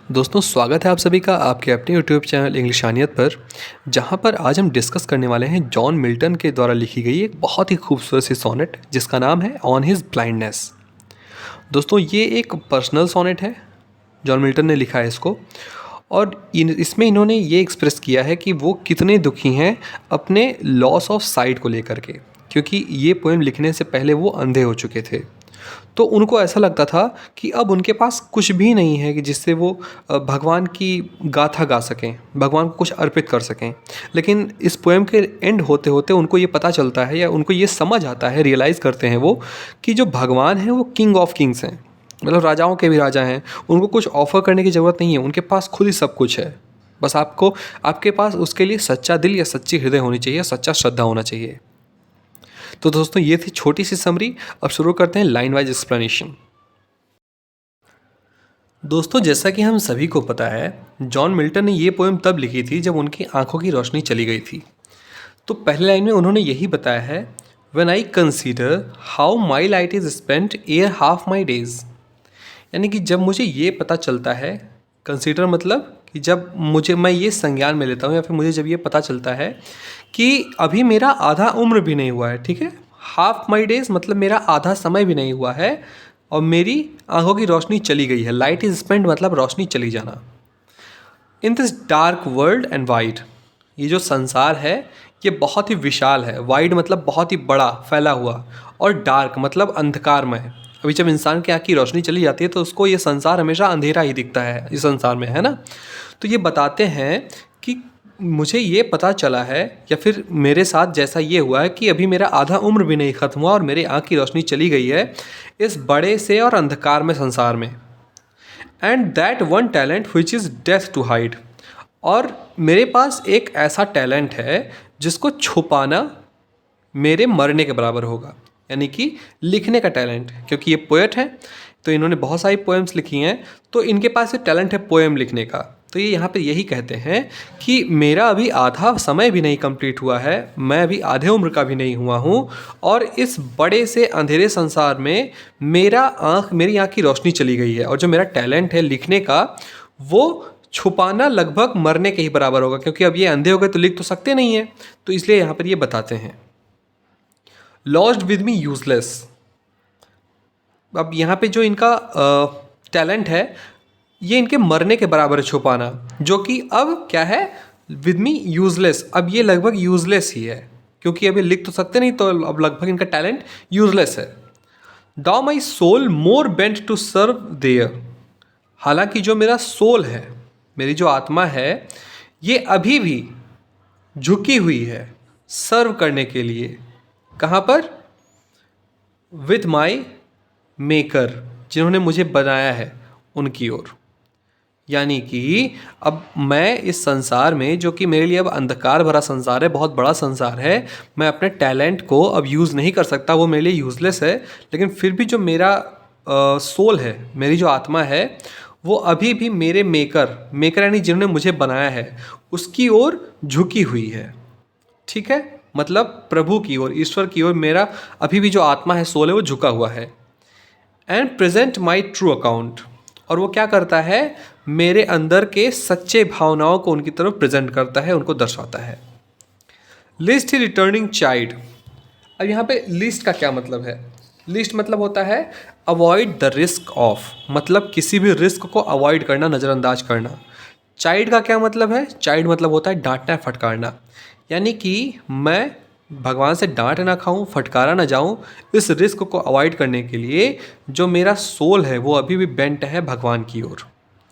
दोस्तों स्वागत है आप सभी का आपके अपने यूट्यूब चैनल इंग्लिशानियत पर, जहां पर आज हम डिस्कस करने वाले हैं जॉन मिल्टन के द्वारा लिखी गई एक बहुत ही खूबसूरत सी सोनेट जिसका नाम है ऑन हिज ब्लाइंडनेस। दोस्तों ये एक पर्सनल सोनेट है, जॉन मिल्टन ने लिखा है इसको। और इसमें इन्होंने ये एक्सप्रेस किया है कि वो कितने दुखी हैं अपने लॉस ऑफ साइट को लेकर के, क्योंकि ये पोएम लिखने से पहले वो अंधे हो चुके थे। तो उनको ऐसा लगता था कि अब उनके पास कुछ भी नहीं है कि जिससे वो भगवान की गाथा गा सकें, भगवान को कुछ अर्पित कर सकें। लेकिन इस पोएम के एंड होते होते उनको ये पता चलता है या उनको ये समझ आता है, रियलाइज़ करते हैं वो कि जो भगवान है वो किंग ऑफ किंग्स हैं, मतलब राजाओं के भी राजा हैं। उनको कुछ ऑफ़र करने की ज़रूरत नहीं है, उनके पास खुद ही सब कुछ है। बस आपको आपके पास उसके लिए सच्चा दिल या सच्ची हृदय होनी चाहिए, सच्चा श्रद्धा होना चाहिए। तो दोस्तों ये थी छोटी सी समरी। अब शुरू करते हैं लाइन वाइज एक्सप्लेनेशन। दोस्तों जैसा कि हम सभी को पता है, जॉन मिल्टन ने ये पोएम तब लिखी थी जब उनकी आंखों की रोशनी चली गई थी। तो पहले लाइन में उन्होंने यही बताया है, when I consider how my light is spent air half my days. यानी कि जब मुझे ये पता चलता है, कंसीडर मतलब कि जब मैं ये संज्ञान में लेता हूँ या फिर मुझे जब ये पता चलता है कि अभी मेरा आधा उम्र भी नहीं हुआ है, ठीक है, हाफ माई डेज मतलब मेरा आधा समय भी नहीं हुआ है और मेरी आंखों की रोशनी चली गई है। लाइट इज स्पेंट मतलब रोशनी चली जाना। In this dark world and wide, ये जो संसार है ये बहुत ही विशाल है। वाइड मतलब बहुत ही बड़ा फैला हुआ, और डार्क मतलब अंधकारमय। अभी जब इंसान की आँख की रोशनी चली जाती है तो उसको ये संसार हमेशा अंधेरा ही दिखता है इस संसार में, है ना। तो ये बताते हैं कि मुझे ये पता चला है या फिर मेरे साथ जैसा ये हुआ है कि अभी मेरा आधा उम्र भी नहीं ख़त्म हुआ और मेरी आँख की रोशनी चली गई है इस बड़े से और अंधकार में संसार में। And that one talent which is death to hide, और मेरे पास एक ऐसा टैलेंट है जिसको छुपाना मेरे मरने के बराबर होगा। यानी कि लिखने का टैलेंट, क्योंकि ये पोएट हैं तो इन्होंने बहुत सारी पोएम्स लिखी हैं, तो इनके पास ये टैलेंट है पोएम लिखने का। तो ये यहाँ पे यही कहते हैं कि मेरा अभी आधा समय भी नहीं कंप्लीट हुआ है, मैं अभी आधे उम्र का भी नहीं हुआ हूँ, और इस बड़े से अंधेरे संसार में मेरी आँख की रोशनी चली गई है, और जो मेरा टैलेंट है लिखने का वो छुपाना लगभग मरने के ही बराबर होगा, क्योंकि अब ये अंधे हो गए तो लिख तो सकते नहीं हैं। तो इसलिए यहाँ पर ये बताते हैं लॉस्ट विद मी यूजलेस। अब यहाँ पे जो इनका टैलेंट है ये इनके मरने के बराबर है छुपाना, जो कि अब क्या है, विद मी यूजलेस। अब ये लगभग यूजलेस ही है, क्योंकि अभी लिख तो सकते नहीं, तो अब लगभग इनका टैलेंट यूजलेस है। Though my soul more bent to serve there. हालांकि जो मेरा सोल है, मेरी जो आत्मा है, ये अभी भी झुकी हुई है सर्व करने के लिए। कहाँ पर? विथ माई मेकर, जिन्होंने मुझे बनाया है उनकी ओर। यानी कि अब मैं इस संसार में, जो कि मेरे लिए अब अंधकार भरा संसार है, बहुत बड़ा संसार है, मैं अपने टैलेंट को अब यूज़ नहीं कर सकता, वो मेरे लिए यूज़लेस है। लेकिन फिर भी जो मेरा सोल है, मेरी जो आत्मा है, वो अभी भी मेरे मेकर यानी जिन्होंने मुझे बनाया है उसकी ओर झुकी हुई है। ठीक है, मतलब प्रभु की ओर, ईश्वर की ओर मेरा अभी भी जो आत्मा है, सोल है, वो झुका हुआ है। And present my true account, और वो क्या करता है, मेरे अंदर के सच्चे भावनाओं को उनकी तरफ प्रेजेंट करता है, उनको दर्शाता है। लिस्ट ही रिटर्निंग चाइल्ड। अब यहाँ पे लिस्ट का क्या मतलब है? लिस्ट मतलब होता है अवॉइड द रिस्क ऑफ, मतलब किसी भी रिस्क को अवॉइड करना, नज़रअंदाज करना। चाइल्ड का क्या मतलब है? चाइल्ड मतलब होता है डांटना, फटकारना। यानी कि मैं भगवान से डांट ना खाऊं, फटकारा ना जाऊं, इस रिस्क को अवॉइड करने के लिए जो मेरा सोल है वो अभी भी बेंट है भगवान की ओर,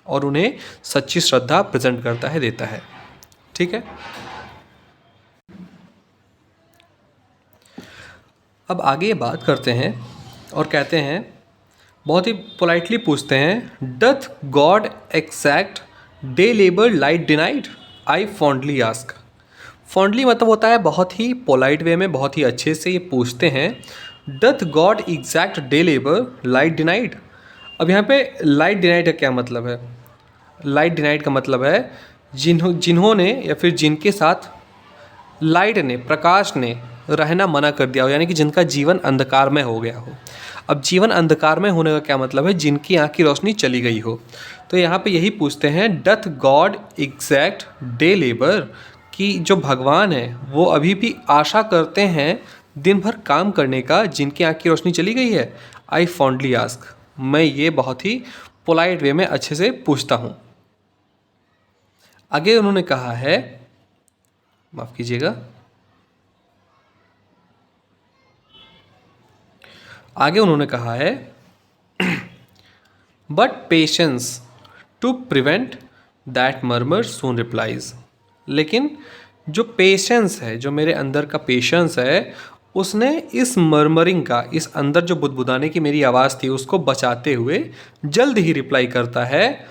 और उन्हें सच्ची श्रद्धा प्रेजेंट करता है, देता है। ठीक है, अब आगे बात करते हैं और कहते हैं, बहुत ही पोलाइटली पूछते हैं, doth God exact day labour light denied? I fondly ask. Fondly मतलब होता है बहुत ही पोलाइट वे में, बहुत ही अच्छे से ये पूछते हैं, doth God exact day labour light denied? अब यहाँ पे लाइट डिनाइड का क्या मतलब है? लाइट डिनाइड का मतलब है जिन्होंने या फिर जिनके साथ लाइट ने, प्रकाश ने रहना मना कर दिया हो, यानी कि जिनका जीवन अंधकारमय हो गया हो। अब जीवन अंधकारमय होने का क्या मतलब है? जिनकी आँख की रोशनी चली गई हो। तो यहाँ पे यही पूछते हैं, doth God exact day labour, कि जो भगवान है वो अभी भी आशा करते हैं दिन भर काम करने का जिनकी आँख की रोशनी चली गई है। आई फॉन्डली आस्क, मैं ये बहुत ही पोलाइट वे में अच्छे से पूछता हूँ। आगे उन्होंने कहा है, माफ़ कीजिएगा, आगे उन्होंने कहा है but patience to prevent that murmur soon replies, लेकिन जो पेशेंस है, जो मेरे अंदर का पेशेंस है, उसने इस मर्मरिंग का, इस अंदर जो बुदबुदाने की मेरी आवाज़ थी उसको बचाते हुए जल्द ही रिप्लाई करता है,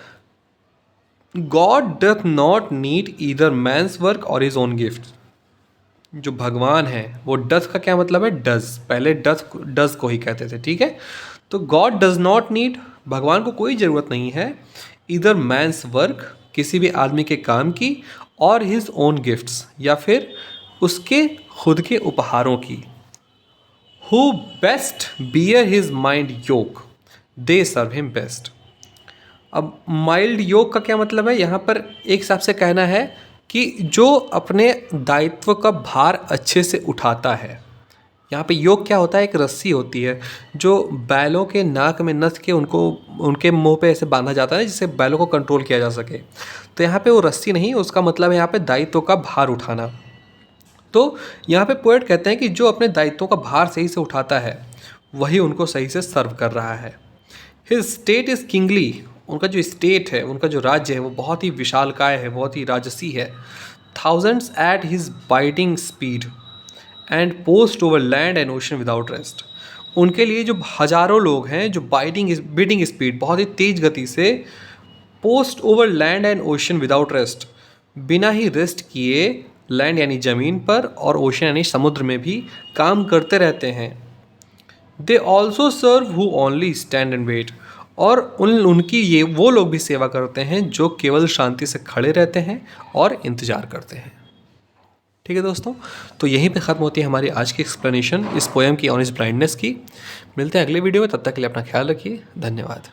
God doth not need either man's work और हिज ओन गिफ्ट। जो भगवान है वो डथ का क्या मतलब है, डज, पहले डज को ही कहते थे, ठीक है। तो गॉड डज नॉट नीड, भगवान को कोई ज़रूरत नहीं है, इधर मैंस वर्क, किसी भी आदमी के काम की, और हिज ओन गिफ्ट्स, या फिर उसके खुद के उपहारों की। Who best bear his mind yoke, they serve him best. अब माइल्ड योग का क्या मतलब है, यहाँ पर एक हिसाब से कहना है कि जो अपने दायित्व का भार अच्छे से उठाता है। यहाँ पे योग क्या होता है, एक रस्सी होती है जो बैलों के नाक में नथ के उनके मुंह पे ऐसे बांधा जाता है जिससे बैलों को कंट्रोल किया जा सके। तो यहाँ पे वो रस्सी नहीं, उसका मतलब है यहाँ पे दायित्व का भार उठाना। तो यहाँ पे पोएट कहते हैं कि जो अपने दायित्वों का भार सही से उठाता है वही उनको सही से सर्व कर रहा है। हिज स्टेट इज़ किंगली, उनका जो स्टेट है, उनका जो राज्य है वो बहुत ही विशालकाय है, बहुत ही राजसी है। Thousands at his biting speed and post over land and ocean without rest, उनके लिए जो हज़ारों लोग हैं जो बीटिंग स्पीड, बहुत ही तेज़ गति से, post over land and ocean without rest, बिना ही रेस्ट किए लैंड यानी ज़मीन पर और ओशन यानी समुद्र में भी काम करते रहते हैं। They also serve who only stand and wait, और उनकी ये वो लोग भी सेवा करते हैं जो केवल शांति से खड़े रहते हैं और इंतज़ार करते हैं। ठीक है दोस्तों, तो यहीं पे ख़त्म होती है हमारी आज की एक्सप्लेनेशन इस पोएम की ऑन हिज ब्लाइंडनेस की। मिलते हैं अगले वीडियो में, तब तक के लिए अपना ख्याल रखिए, धन्यवाद।